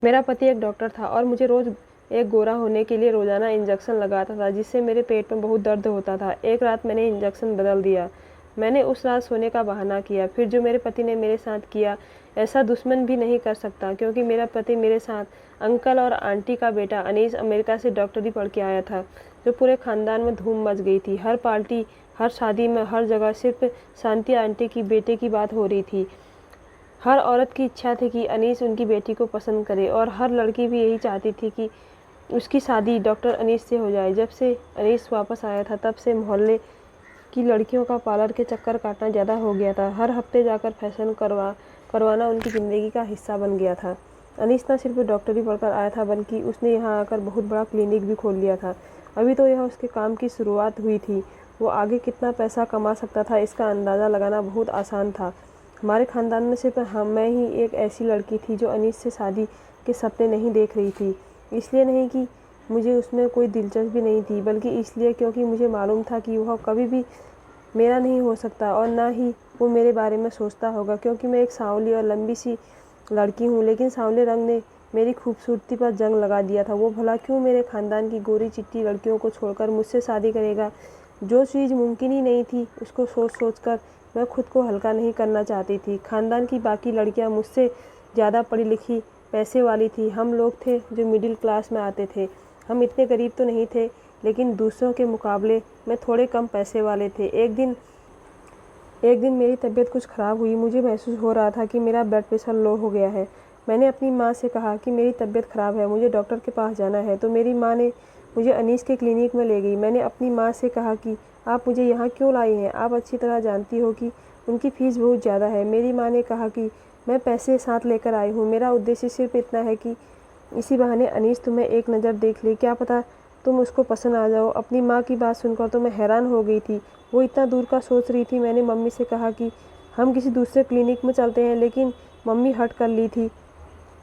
मेरा पति एक डॉक्टर था और मुझे रोज़ एक गोरा होने के लिए रोज़ाना इंजेक्शन लगाता था, जिससे मेरे पेट में बहुत दर्द होता था। एक रात मैंने इंजेक्शन बदल दिया। मैंने उस रात सोने का बहाना किया। फिर जो मेरे पति ने मेरे साथ किया, ऐसा दुश्मन भी नहीं कर सकता, क्योंकि मेरा पति मेरे साथ अंकल और आंटी का बेटा अनीस अमेरिका से डॉक्टरी पढ़ के आया था, जो पूरे ख़ानदान में धूम मच गई थी। हर पार्टी, हर शादी में, हर जगह सिर्फ शांति आंटी की बेटे की बात हो रही थी। हर औरत की इच्छा थी कि अनीस उनकी बेटी को पसंद करे, और हर लड़की भी यही चाहती थी कि उसकी शादी डॉक्टर अनीस से हो जाए। जब से अनीस वापस आया था, तब से मोहल्ले की लड़कियों का पार्लर के चक्कर काटना ज़्यादा हो गया था। हर हफ्ते जाकर फैशन करवाना उनकी ज़िंदगी का हिस्सा बन गया था। अनीस न सिर्फ डॉक्टरी पढ़कर आया था, बल्कि उसने यहाँ आकर बहुत बड़ा क्लिनिक भी खोल लिया था। अभी तो यह उसके काम की शुरुआत हुई थी। वो आगे कितना पैसा कमा सकता था, इसका अंदाज़ा लगाना बहुत आसान था। हमारे ख़ानदान में सिर्फ मैं ही एक ऐसी लड़की थी जो अनीस से शादी के सपने नहीं देख रही थी। इसलिए नहीं कि मुझे उसमें कोई दिलचस्पी नहीं थी, बल्कि इसलिए क्योंकि मुझे मालूम था कि वह कभी भी मेरा नहीं हो सकता, और ना ही वो मेरे बारे में सोचता होगा, क्योंकि मैं एक सांवली और लंबी सी लड़की हूँ। लेकिन सांवले रंग ने मेरी खूबसूरती पर जंग लगा दिया था। वो भला क्यों मेरे ख़ानदान की गोरी चिट्टी लड़कियों को छोड़कर मुझसे शादी करेगा? जो चीज़ मुमकिन ही नहीं थी, उसको सोच सोच कर मैं खुद को हल्का नहीं करना चाहती थी। ख़ानदान की बाकी लड़कियां मुझसे ज़्यादा पढ़ी लिखी, पैसे वाली थी। हम लोग थे जो मिडिल क्लास में आते थे। हम इतने गरीब तो नहीं थे, लेकिन दूसरों के मुकाबले में थोड़े कम पैसे वाले थे। एक दिन मेरी तबीयत कुछ ख़राब हुई। मुझे महसूस हो रहा था कि मेरा ब्लड प्रेशर लो हो गया है। मैंने अपनी माँ से कहा कि मेरी तबीयत ख़राब है, मुझे डॉक्टर के पास जाना है। तो मेरी माँ ने मुझे अनीस के क्लिनिक में ले गई। मैंने अपनी माँ से कहा कि आप मुझे यहाँ क्यों लाई हैं? आप अच्छी तरह जानती हो कि उनकी फ़ीस बहुत ज़्यादा है। मेरी माँ ने कहा कि मैं पैसे साथ लेकर आई हूँ। मेरा उद्देश्य सिर्फ इतना है कि इसी बहाने अनीस तुम्हें एक नज़र देख ले। क्या पता तुम उसको पसंद आ जाओ। अपनी माँ की बात सुनकर तो मैं हैरान हो गई थी। वो इतना दूर का सोच रही थी। मैंने मम्मी से कहा कि हम किसी दूसरे क्लिनिक में चलते हैं, लेकिन मम्मी हट कर ली थी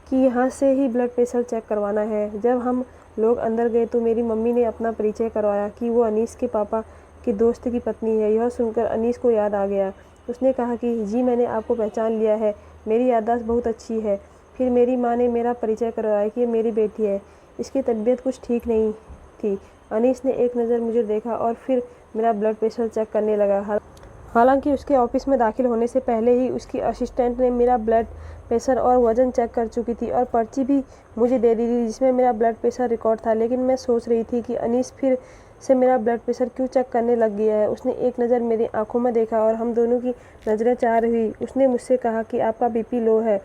कि यहाँ से ही ब्लड प्रेशर चेक करवाना है। जब हम लोग अंदर गए तो मेरी मम्मी ने अपना परिचय करवाया कि वो अनीस के पापा के दोस्त की पत्नी है। यह सुनकर अनीस को याद आ गया। उसने कहा कि जी, मैंने आपको पहचान लिया है, मेरी याददाश्त बहुत अच्छी है। फिर मेरी माँ ने मेरा परिचय करवाया कि ये मेरी बेटी है। इसकी तबीयत कुछ ठीक नहीं थी। अनीस ने एक नज़र मुझे देखा और फिर मेरा ब्लड प्रेशर चेक करने लगा। हालांकि उसके ऑफिस में दाखिल होने से पहले ही उसकी असिस्टेंट ने मेरा ब्लड प्रेशर और वज़न चेक कर चुकी थी, और पर्ची भी मुझे दे दी थी जिसमें मेरा ब्लड प्रेशर रिकॉर्ड था। लेकिन मैं सोच रही थी कि अनीस फिर से मेरा ब्लड प्रेशर क्यों चेक करने लग गया है। उसने एक नज़र मेरी आंखों में देखा और हम दोनों की नज़रें चार हुई। उसने मुझसे कहा कि आपका बीपी लो है।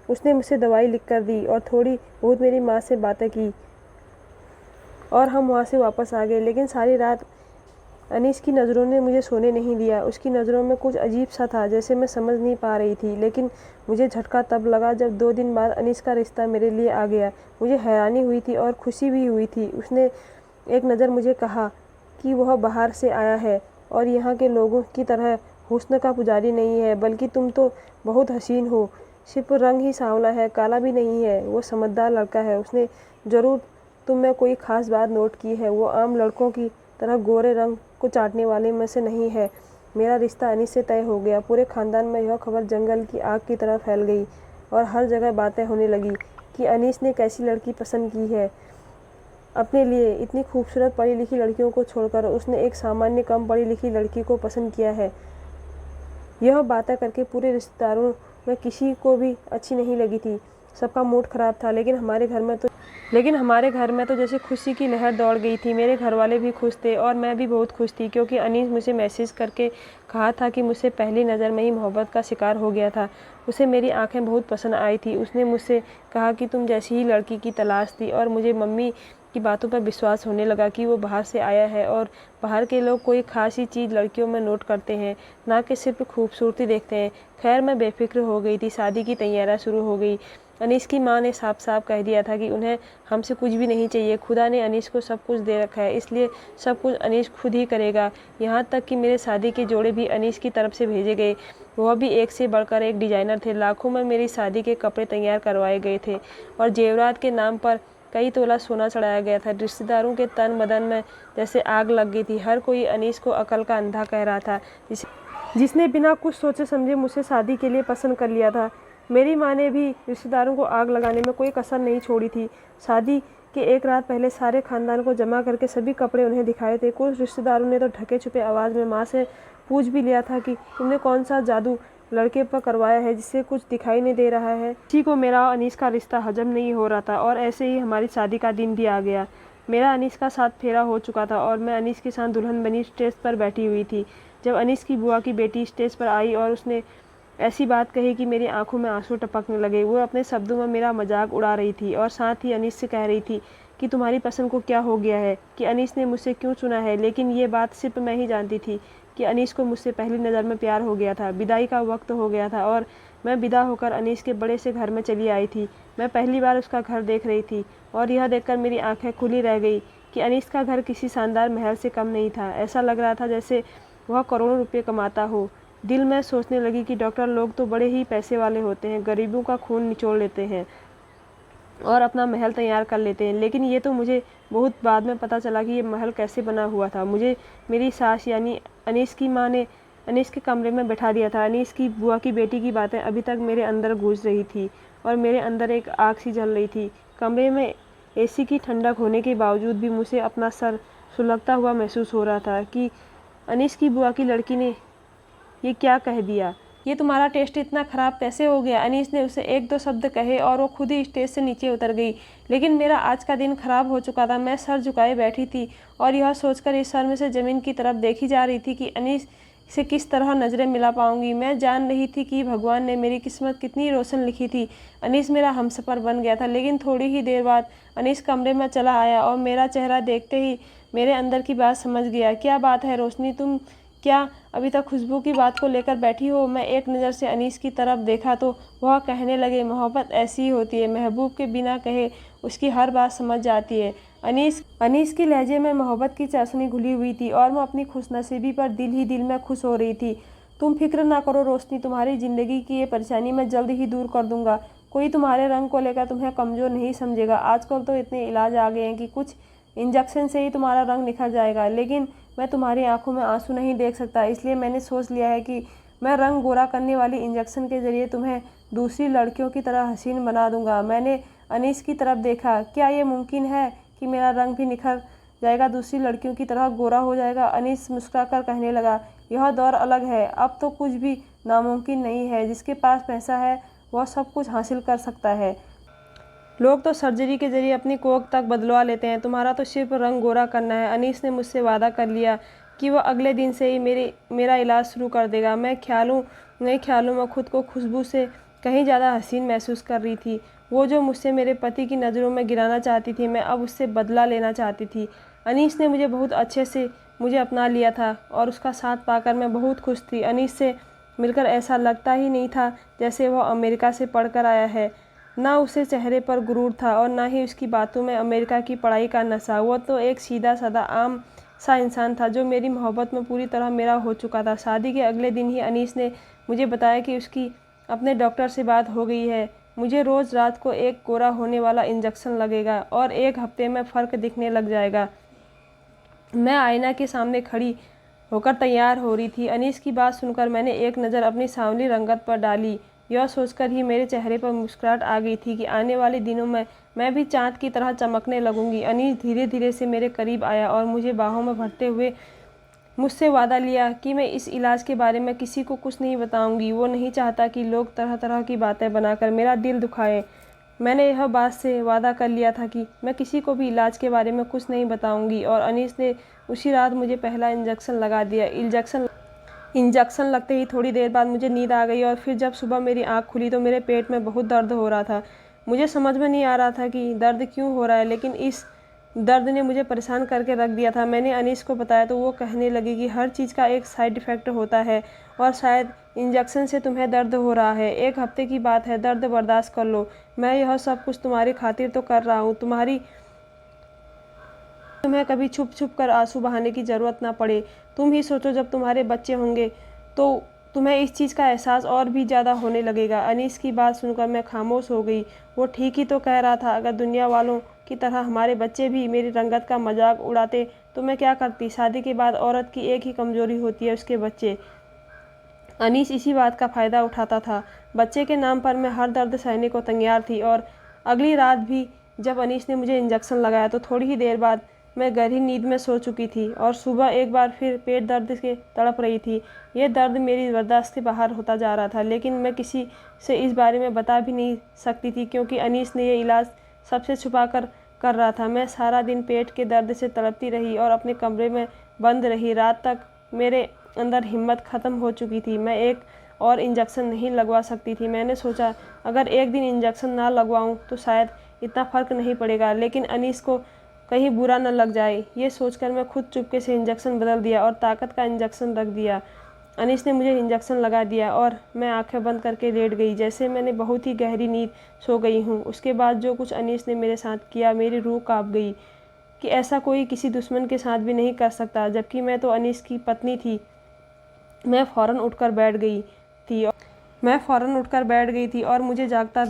उसने मुझसे दवाई लिख कर दी और थोड़ी बहुत मेरी माँ से बातें की, और हम वहाँ से वापस आ गए। लेकिन सारी रात अनीस की नज़रों ने मुझे सोने नहीं दिया। उसकी नज़रों में कुछ अजीब सा था, जैसे मैं समझ नहीं पा रही थी। लेकिन मुझे झटका तब लगा जब 2 दिन बाद अनीस का रिश्ता मेरे लिए आ गया। मुझे हैरानी हुई थी और खुशी भी हुई थी। उसने एक नज़र मुझे कहा कि वह बाहर से आया है और यहाँ के लोगों की तरह हुस्न का पुजारी नहीं है, बल्कि तुम तो बहुत हसीन हो। सिर्फ रंग ही सांवला है, काला भी नहीं है। वो समझदार लड़का है। उसने ज़रूर तुम में कोई ख़ास बात नोट की है। वो आम लड़कों की तरह गोरे रंग को चाटने वाले में से नहीं है। मेरा रिश्ता अनीस से तय हो गया। पूरे ख़ानदान में यह खबर जंगल की आग की तरह फैल गई और हर जगह बातें होने लगी कि अनीस ने कैसी लड़की पसंद की है अपने लिए। इतनी खूबसूरत पढ़ी लिखी लड़कियों को छोड़कर उसने एक सामान्य कम पढ़ी लिखी लड़की को पसंद किया है। यह बातें करके पूरे रिश्तेदारों में किसी को भी अच्छी नहीं लगी थी। सबका मूड ख़राब था। लेकिन हमारे घर में तो जैसे खुशी की लहर दौड़ गई थी। मेरे घर वाले भी खुश थे और मैं भी बहुत खुश थी, क्योंकि अनीस मुझे मैसेज करके कहा था कि मुझसे पहली नज़र में ही मोहब्बत का शिकार हो गया था। उसे मेरी आंखें बहुत पसंद आई थी। उसने मुझसे कहा कि तुम जैसी ही लड़की की तलाश थी, और मुझे मम्मी की बातों पर विश्वास होने लगा कि वो बाहर से आया है, और बाहर के लोग कोई खास ही चीज़ लड़कियों में नोट करते हैं, ना कि सिर्फ खूबसूरती देखते हैं। खैर, मैं बेफिक्र हो गई थी। शादी की तैयारियां शुरू हो गई। अनीस की माँ ने साफ साफ कह दिया था कि उन्हें हमसे कुछ भी नहीं चाहिए। खुदा ने अनीस को सब कुछ दे रखा है, इसलिए सब कुछ अनीस खुद ही करेगा। यहाँ तक कि मेरे शादी के जोड़े भी अनीस की तरफ से भेजे गए। वह भी एक से बढ़कर एक डिजाइनर थे। लाखों में मेरी शादी के कपड़े तैयार करवाए गए थे और जेवरात के नाम पर कई तोला सोना चढ़ाया गया था। रिश्तेदारों के तन बदन में जैसे आग लग गई थी। हर कोई अनीस को अकल का अंधा कह रहा था, जिसने बिना कुछ सोचे समझे मुझसे शादी के लिए पसंद कर लिया था। मेरी माँ ने भी रिश्तेदारों को आग लगाने में कोई कसर नहीं छोड़ी थी। शादी के एक रात पहले सारे खानदान को जमा करके सभी कपड़े उन्हें दिखाए थे। कुछ रिश्तेदारों ने तो ढके छुपे आवाज़ में माँ से पूछ भी लिया था कि तुमने कौन सा जादू लड़के पर करवाया है जिससे कुछ दिखाई नहीं दे रहा है। किसी को मेरा और अनीस का रिश्ता हजम नहीं हो रहा था और ऐसे ही हमारी शादी का दिन भी आ गया। मेरा अनीस का 7 फेरा हो चुका था और मैं अनीस के साथ दुल्हन बनी स्टेज पर बैठी हुई थी। जब अनीस की बुआ की बेटी स्टेज पर आई और उसने ऐसी बात कही कि मेरी आंखों में आंसू टपकने लगे। वो अपने शब्दों में मेरा मजाक उड़ा रही थी और साथ ही अनीस से कह रही थी कि तुम्हारी पसंद को क्या हो गया है, कि अनीस ने मुझसे क्यों चुना है। लेकिन ये बात सिर्फ मैं ही जानती थी कि अनीस को मुझसे पहली नज़र में प्यार हो गया था। विदाई का वक्त हो गया था और मैं विदा होकर अनीस के बड़े से घर में चली आई थी। मैं पहली बार उसका घर देख रही थी और यह देखकर मेरी आंखें खुली रह गई कि अनीस का घर किसी शानदार महल से कम नहीं था। ऐसा लग रहा था जैसे वह करोड़ों रुपये कमाता हो। दिल में सोचने लगी कि डॉक्टर लोग तो बड़े ही पैसे वाले होते हैं, गरीबों का खून निचोड़ लेते हैं और अपना महल तैयार कर लेते हैं। लेकिन ये तो मुझे बहुत बाद में पता चला कि ये महल कैसे बना हुआ था। मुझे मेरी सास यानी अनीस की माँ ने अनीस के कमरे में बैठा दिया था। अनीस की बुआ की बेटी की बातें अभी तक मेरे अंदर गूंज रही थी और मेरे अंदर एक आग सी जल रही थी। कमरे में एसी की ठंडक होने के बावजूद भी मुझे अपना सर सुलगता हुआ महसूस हो रहा था कि अनीस की बुआ की लड़की ने ये क्या कह दिया। ये तुम्हारा टेस्ट इतना ख़राब कैसे हो गया। अनीस ने उसे 1-2 शब्द कहे और वो खुद ही स्टेज से नीचे उतर गई। लेकिन मेरा आज का दिन खराब हो चुका था। मैं सर झुकाए बैठी थी और यह सोचकर इस सर में से ज़मीन की तरफ देखी जा रही थी कि अनीस से किस तरह नज़रें मिला पाऊंगी। मैं जान रही थी कि भगवान ने मेरी किस्मत कितनी रोशन लिखी थी। अनीस मेरा हमसफ़र बन गया था। लेकिन थोड़ी ही देर बाद अनीस कमरे में चला आया और मेरा चेहरा देखते ही मेरे अंदर की बात समझ गया। क्या बात है रोशनी, तुम क्या अभी तक खुशबू की बात को लेकर बैठी हो। मैं एक नज़र से अनीस की तरफ देखा तो वह कहने लगे, मोहब्बत ऐसी ही होती है, महबूब के बिना कहे उसकी हर बात समझ जाती है। अनीस की लहजे में मोहब्बत की चाशनी घुली हुई थी और मैं अपनी खुशनसीबी पर दिल ही दिल में खुश हो रही थी। तुम फिक्र ना करो रोशनी, तुम्हारी ज़िंदगी की ये परेशानी मैं जल्द ही दूर कर दूंगा। कोई तुम्हारे रंग को लेकर तुम्हें कमज़ोर नहीं समझेगा। आजकल तो इतने इलाज आ गए हैं कि कुछ इंजेक्शन से ही तुम्हारा रंग निखर जाएगा। लेकिन मैं तुम्हारी आंखों में आंसू नहीं देख सकता, इसलिए मैंने सोच लिया है कि मैं रंग गोरा करने वाली इंजेक्शन के ज़रिए तुम्हें दूसरी लड़कियों की तरह हसीन बना दूंगा। मैंने अनीस की तरफ देखा, क्या ये मुमकिन है कि मेरा रंग भी निखर जाएगा, दूसरी लड़कियों की तरह गोरा हो जाएगा। अनीस मुस्कुराकर कहने लगा, यह दौर अलग है, अब तो कुछ भी नामुमकिन नहीं है। जिसके पास पैसा है वह सब कुछ हासिल कर सकता है। लोग तो सर्जरी के जरिए अपनी कोख तक बदलवा लेते हैं, तुम्हारा तो सिर्फ रंग गोरा करना है। अनीस ने मुझसे वादा कर लिया कि वह अगले दिन से ही मेरा इलाज शुरू कर देगा। मैं ख्यालों में खुद को खुशबू से कहीं ज़्यादा हसीन महसूस कर रही थी। वो जो मुझसे मेरे पति की नज़रों में गिराना चाहती थी, मैं अब उससे बदला लेना चाहती थी। अनीस ने मुझे बहुत अच्छे से मुझे अपना लिया था और उसका साथ पाकर मैं बहुत खुश थी। अनीस से मिलकर ऐसा लगता ही नहीं था जैसे वह अमेरिका से पढ़कर आया है। ना उसे चेहरे पर गुरूर था और ना ही उसकी बातों में अमेरिका की पढ़ाई का नशा। वो तो एक सीधा साधा आम सा इंसान था जो मेरी मोहब्बत में पूरी तरह मेरा हो चुका था। शादी के अगले दिन ही अनीस ने मुझे बताया कि उसकी अपने डॉक्टर से बात हो गई है। मुझे रोज़ रात को एक गोरा होने वाला इंजेक्शन लगेगा और 1 हफ्ते में फ़र्क दिखने लग जाएगा। मैं आईना के सामने खड़ी होकर तैयार हो रही थी। अनीस की बात सुनकर मैंने एक नज़र अपनी सांवली रंगत पर डाली। यह सोचकर ही मेरे चेहरे पर मुस्कुराहट आ गई थी कि आने वाले दिनों में मैं भी चाँद की तरह चमकने लगूंगी। अनीस धीरे धीरे से मेरे करीब आया और मुझे बाहों में भरते हुए मुझसे वादा लिया कि मैं इस इलाज के बारे में किसी को कुछ नहीं बताऊंगी। वो नहीं चाहता कि लोग तरह तरह की बातें बनाकर मेरा दिल दुखाएं। मैंने यह बात से वादा कर लिया था कि मैं किसी को भी इलाज के बारे में कुछ नहीं बताऊंगी। और अनीस ने उसी रात मुझे पहला इंजेक्शन लगा दिया। इंजेक्शन लगते ही थोड़ी देर बाद मुझे नींद आ गई और फिर जब सुबह मेरी आँख खुली तो मेरे पेट में बहुत दर्द हो रहा था। मुझे समझ में नहीं आ रहा था कि दर्द क्यों हो रहा है, लेकिन इस दर्द ने मुझे परेशान करके रख दिया था। मैंने अनीस को बताया तो वो कहने लगी कि हर चीज़ का एक साइड इफ़ेक्ट होता है और शायद इंजेक्शन से तुम्हें दर्द हो रहा है। 1 हफ्ते की बात है, दर्द बर्दाश्त कर लो। मैं यह सब कुछ तुम्हारी खातिर तो कर रहा हूँ, तुम्हें कभी छुप छुप कर आंसू बहाने की ज़रूरत ना पड़े। तुम ही सोचो जब तुम्हारे बच्चे होंगे तो तुम्हें इस चीज़ का एहसास और भी ज़्यादा होने लगेगा। अनीस की बात सुनकर मैं खामोश हो गई। वो ठीक ही तो कह रहा था। अगर दुनिया वालों की तरह हमारे बच्चे भी मेरी रंगत का मजाक उड़ाते तो मैं क्या करती। शादी के बाद औरत की एक ही कमज़ोरी होती है, उसके बच्चे। अनीस इसी बात का फ़ायदा उठाता था। बच्चे के नाम पर मैं हर दर्द सहने को तैयार थी। और अगली रात भी जब अनीस ने मुझे इंजेक्शन लगाया तो थोड़ी ही देर बाद मैं गहरी नींद में सो चुकी थी और सुबह एक बार फिर पेट दर्द से तड़प रही थी। ये दर्द मेरी बर्दाश्त से बाहर होता जा रहा था, लेकिन मैं किसी से इस बारे में बता भी नहीं सकती थी क्योंकि अनीस ने ये इलाज सबसे छुपा कर रहा था। मैं सारा दिन पेट के दर्द से तड़पती रही और अपने कमरे में बंद रही। रात तक मेरे अंदर हिम्मत ख़त्म हो चुकी थी। मैं एक और इंजेक्शन नहीं लगवा सकती थी। मैंने सोचा अगर एक दिन इंजेक्शन ना लगवाऊं तो शायद इतना फ़र्क नहीं पड़ेगा, लेकिन अनीस को कहीं बुरा न लग जाए। ये सोचकर मैं खुद चुपके से इंजेक्शन बदल दिया और ताकत का इंजेक्शन रख दिया। अनीस ने मुझे इंजेक्शन लगा दिया और मैं आंखें बंद करके लेट गई, जैसे मैंने बहुत ही गहरी नींद सो गई हूँ। उसके बाद जो कुछ अनीस ने मेरे साथ किया, मेरी रूह कांप गई कि ऐसा कोई किसी दुश्मन के साथ भी नहीं कर सकता, जबकि मैं तो अनीस की पत्नी थी। मैं फ़ौरन उठकर बैठ गई थी और मुझे जागता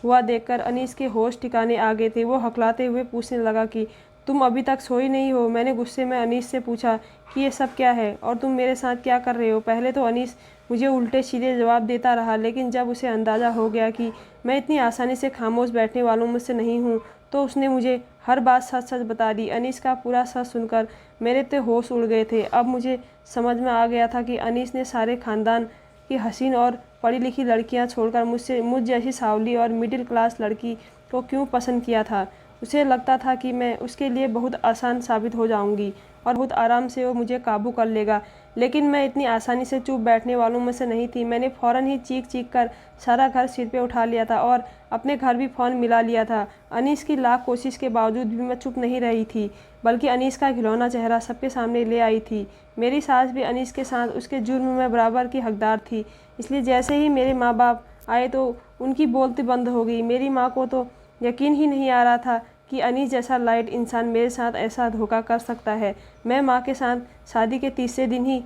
हुआ देखकर अनीस के होश ठिकाने आ गए थे। वो हकलाते हुए पूछने लगा कि तुम अभी तक सोई नहीं हो। मैंने गुस्से में अनीस से पूछा कि ये सब क्या है और तुम मेरे साथ क्या कर रहे हो। पहले तो अनीस मुझे उल्टे सीधे जवाब देता रहा, लेकिन जब उसे अंदाज़ा हो गया कि मैं इतनी आसानी से खामोश बैठने वालों में से नहीं हूँ तो उसने मुझे हर बात सच सच बता दी। अनीस का पूरा सच सुनकर मेरे तो होश उड़ गए थे। अब मुझे समझ में आ गया था कि अनीस ने सारे ख़ानदान की हसीन और पढ़ी लिखी लड़कियां छोड़कर मुझ जैसी सावली और मिडिल क्लास लड़की को क्यों पसंद किया था। उसे लगता था कि मैं उसके लिए बहुत आसान साबित हो जाऊंगी और बहुत आराम से वो मुझे काबू कर लेगा, लेकिन मैं इतनी आसानी से चुप बैठने वालों में से नहीं थी। मैंने फ़ौरन ही चीख कर सारा घर सिर पे उठा लिया था और अपने घर भी फ़ोन मिला लिया था। अनीस की लाख कोशिश के बावजूद भी मैं चुप नहीं रही थी, बल्कि अनीस का घिनौना चेहरा सबके सामने ले आई थी। मेरी सास भी अनीस के साथ उसके जुर्म में बराबर की हकदार थी, इसलिए जैसे ही मेरे माँ बाप आए तो उनकी बोलती बंद हो गई। मेरी माँ को तो यकीन ही नहीं आ रहा था कि अनीस जैसा लाइट इंसान मेरे साथ ऐसा धोखा कर सकता है। मैं माँ के साथ शादी के तीसरे दिन ही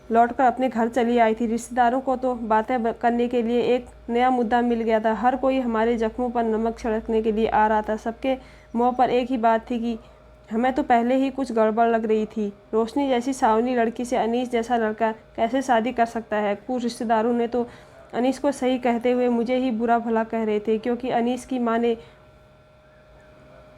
लौटकर अपने घर चली आई थी। रिश्तेदारों को तो बातें करने के लिए एक नया मुद्दा मिल गया था। हर कोई हमारे जख्मों पर नमक छिड़कने के लिए आ रहा था। सबके मुँह पर एक ही बात थी कि हमें तो पहले ही कुछ गड़बड़ लग रही थी। रोशनी जैसी सावनी लड़की से अनीस जैसा लड़का कैसे शादी कर सकता है। कुछ रिश्तेदारों ने तो अनीस को सही कहते हुए मुझे ही बुरा भला कह रहे थे, क्योंकि अनीस की माँ ने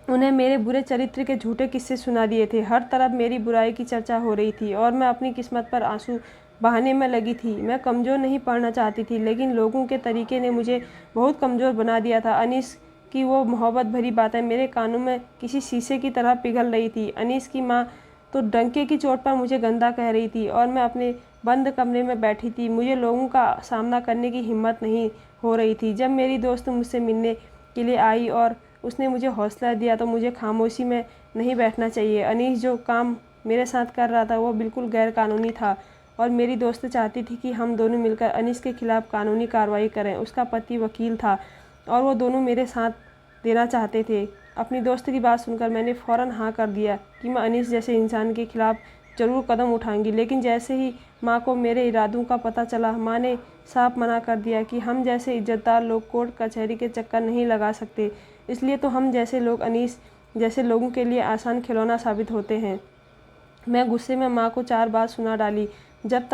उन्हें मेरे बुरे चरित्र के झूठे किस्से सुना दिए थे। हर तरफ मेरी बुराई की चर्चा हो रही थी और मैं अपनी किस्मत पर आंसू बहाने में लगी थी। मैं कमज़ोर नहीं पड़ना चाहती थी, लेकिन लोगों के तरीके ने मुझे बहुत कमज़ोर बना दिया था। अनीस की वो मोहब्बत भरी बातें मेरे कानों में किसी शीशे की तरह पिघल रही थी। अनीस की माँ तो डंके की चोट पर मुझे गंदा कह रही थी और मैं अपने बंद कमरे में बैठी थी। मुझे लोगों का सामना करने की हिम्मत नहीं हो रही थी। जब मेरी दोस्त मुझसे मिलने के लिए आई और उसने मुझे हौसला दिया तो मुझे खामोशी में नहीं बैठना चाहिए। अनीस जो काम मेरे साथ कर रहा था वो बिल्कुल गैर कानूनी था और मेरी दोस्त चाहती थी कि हम दोनों मिलकर अनीस के खिलाफ़ कानूनी कार्रवाई करें। उसका पति वकील था और वो दोनों मेरे साथ देना चाहते थे। अपनी दोस्त की बात सुनकर मैंने फ़ौरन हाँ कर दिया कि मैं अनीस जैसे इंसान के खिलाफ़ ज़रूर कदम उठाऊंगी। लेकिन जैसे ही माँ को मेरे इरादों का पता चला, माँ ने साफ मना कर दिया कि हम जैसे इज्जतदार लोग कोर्ट कचहरी के चक्कर नहीं लगा सकते, इसलिए तो हम जैसे लोग अनीस जैसे लोगों के लिए आसान खिलौना साबित होते हैं। मैं गुस्से में माँ को 4 बात सुना डाली। जब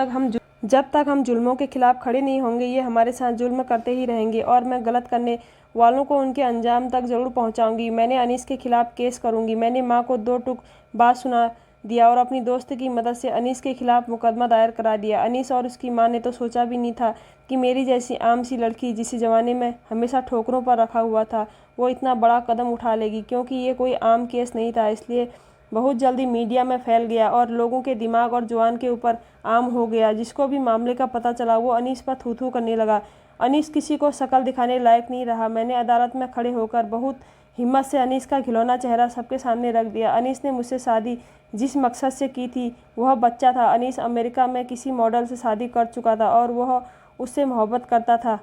तक हम जुल्मों के खिलाफ खड़े नहीं होंगे, ये हमारे साथ जुल्म करते ही रहेंगे और मैं गलत करने वालों को उनके अंजाम तक ज़रूर पहुंचाऊंगी। मैंने अनीस के खिलाफ केस करूंगी। मैंने माँ को 2 टूक बात सुना दिया और अपनी दोस्त की मदद से अनीस के खिलाफ मुकदमा दायर करा दिया। अनीस और उसकी माँ ने तो सोचा भी नहीं था कि मेरी जैसी आम सी लड़की, जिसे ज़माने में हमेशा ठोकरों पर रखा हुआ था, वो इतना बड़ा कदम उठा लेगी। क्योंकि ये कोई आम केस नहीं था, इसलिए बहुत जल्दी मीडिया में फैल गया और लोगों के दिमाग और जुबान के ऊपर आम हो गया। जिसको भी मामले का पता चला वो अनीस पर थू थू करने लगा। अनीस किसी को शक्ल दिखाने लायक नहीं रहा। मैंने अदालत में खड़े होकर बहुत हिम्मत से अनीस का खिलौना चेहरा सबके सामने रख दिया। अनीस ने मुझसे शादी जिस मकसद से की थी वह बच्चा था। अनीस अमेरिका में किसी मॉडल से शादी कर चुका था और वह उससे मोहब्बत करता था,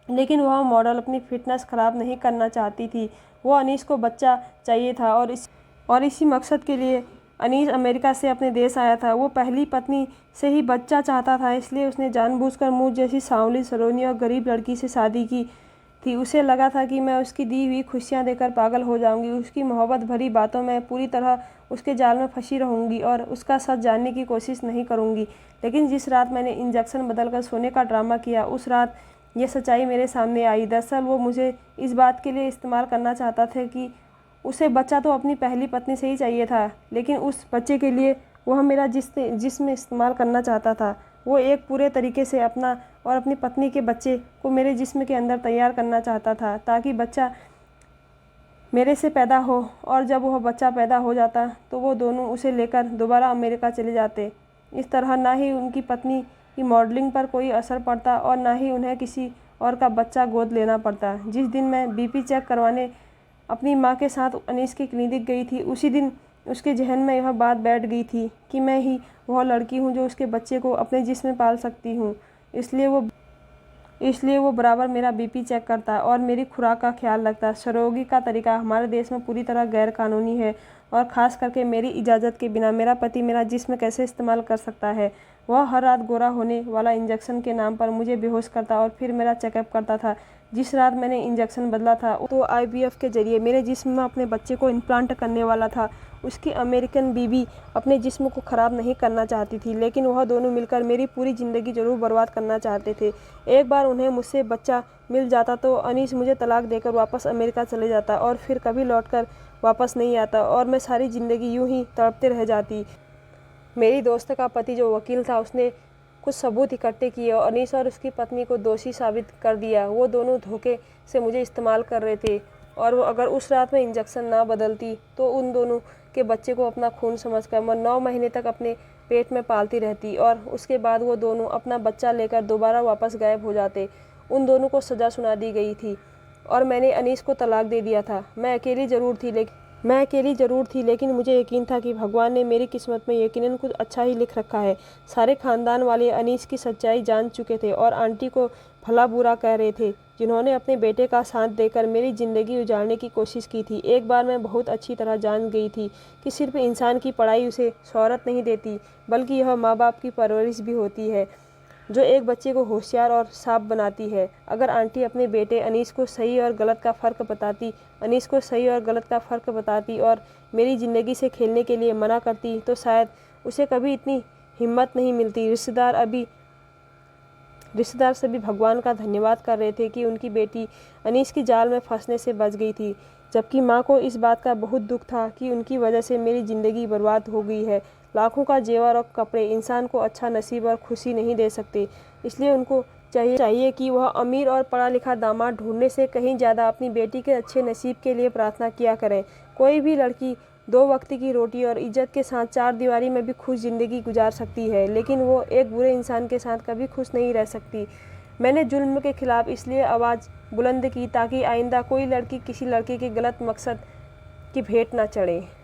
लेकिन वह मॉडल अपनी फिटनेस ख़राब नहीं करना चाहती थी। वो अनीस को बच्चा चाहिए था और इसी मकसद के लिए अनीस अमेरिका से अपने देश आया था। वो पहली पत्नी से ही बच्चा चाहता था, इसलिए उसने जानबूझकर मुझ जैसी सांवली सलोनी और गरीब लड़की से शादी की। थी। उसे लगा था कि मैं उसकी दी हुई खुशियाँ देकर पागल हो जाऊंगी, उसकी मोहब्बत भरी बातों में पूरी तरह उसके जाल में फंसी रहूंगी और उसका सच जानने की कोशिश नहीं करूंगी। लेकिन जिस रात मैंने इंजेक्शन बदलकर सोने का ड्रामा किया, उस रात ये सच्चाई मेरे सामने आई। दरअसल वो मुझे इस बात के लिए इस्तेमाल करना चाहता था कि उसे बच्चा तो अपनी पहली पत्नी से ही चाहिए था, लेकिन उस बच्चे के लिए वह मेरा जिस्म इस्तेमाल करना चाहता था। वो एक पूरे तरीके से अपना और अपनी पत्नी के बच्चे को मेरे जिस्म के अंदर तैयार करना चाहता था, ताकि बच्चा मेरे से पैदा हो, और जब वह बच्चा पैदा हो जाता तो वो दोनों उसे लेकर दोबारा अमेरिका चले जाते। इस तरह ना ही उनकी पत्नी की मॉडलिंग पर कोई असर पड़ता और ना ही उन्हें किसी और का बच्चा गोद लेना पड़ता। जिस दिन मैं बीपी चेक करवाने अपनी माँ के साथ अनीस की क्लिनिक गई थी, उसी दिन उसके जहन में यह बात बैठ गई थी कि मैं ही वह लड़की हूँ जो उसके बच्चे को अपने जिस्म में पाल सकती हूँ। इसलिए वो बराबर मेरा बीपी चेक करता और मेरी खुराक का ख्याल रखता। सरोगी का तरीका हमारे देश में पूरी तरह गैर कानूनी है, और ख़ास करके मेरी इजाज़त के बिना मेरा पति मेरा जिस्म कैसे इस्तेमाल कर सकता है। वह हर रात गोरा होने वाला इंजेक्शन के नाम पर मुझे बेहोश करता और फिर मेरा चेकअप करता था। जिस रात मैंने इंजेक्शन बदला था तो IVF के जरिए मेरे जिस्म में अपने बच्चे को इम्प्लांट करने वाला था। उसकी अमेरिकन बीवी अपने जिस्म को ख़राब नहीं करना चाहती थी, लेकिन वह दोनों मिलकर मेरी पूरी ज़िंदगी ज़रूर बर्बाद करना चाहते थे। एक बार उन्हें मुझसे बच्चा मिल जाता तो अनीस मुझे तलाक देकर वापस अमेरिका चले जाता और फिर कभी लौटकर वापस नहीं आता, और मैं सारी ज़िंदगी यूं ही तड़पते रह जाती। मेरी दोस्त का पति जो वकील था, उसने कुछ सबूत इकट्ठे किए और अनीस और उसकी पत्नी को दोषी साबित कर दिया। वो दोनों धोखे से मुझे इस्तेमाल कर रहे थे, और वो अगर उस रात में इंजेक्शन ना बदलती तो उन दोनों के बच्चे को अपना खून समझकर मैं 9 महीने तक अपने पेट में पालती रहती, और उसके बाद वो दोनों अपना बच्चा लेकर दोबारा वापस गायब हो जाते। उन दोनों को सज़ा सुना दी गई थी और मैंने अनीस को तलाक दे दिया था। मैं अकेली ज़रूर थी, लेकिन मुझे यकीन था कि भगवान ने मेरी किस्मत में यकीनन कुछ अच्छा ही लिख रखा है। सारे ख़ानदान वाले अनीस की सच्चाई जान चुके थे और आंटी को भला बुरा कह रहे थे, जिन्होंने अपने बेटे का साथ देकर मेरी ज़िंदगी उजाड़ने की कोशिश की थी। एक बार मैं बहुत अच्छी तरह जान गई थी कि सिर्फ इंसान की पढ़ाई उसे शोहरत नहीं देती, बल्कि यह माँ बाप की परवरिश भी होती है जो एक बच्चे को होशियार और साफ बनाती है। अगर आंटी अपने बेटे अनीस को सही और गलत का फ़र्क बताती और मेरी ज़िंदगी से खेलने के लिए मना करती, तो शायद उसे कभी इतनी हिम्मत नहीं मिलती। रिश्तेदार सभी भगवान का धन्यवाद कर रहे थे कि उनकी बेटी अनीस की जाल में फंसने से बच गई थी, जबकि माँ को इस बात का बहुत दुख था कि उनकी वजह से मेरी ज़िंदगी बर्बाद हो गई है। लाखों का जेवर और कपड़े इंसान को अच्छा नसीब और खुशी नहीं दे सकते, इसलिए उनको चाहिए कि वह अमीर और पढ़ा लिखा दामाद ढूंढने से कहीं ज़्यादा अपनी बेटी के अच्छे नसीब के लिए प्रार्थना किया करें। कोई भी लड़की 2 वक्त की रोटी और इज्जत के साथ 4 दीवारी में भी खुश ज़िंदगी गुजार सकती है, लेकिन वो एक बुरे इंसान के साथ कभी खुश नहीं रह सकती। मैंने जुल्म के खिलाफ इसलिए आवाज़ बुलंद की ताकि आइंदा कोई लड़की किसी लड़के के गलत मकसद की भेंट न चढ़े।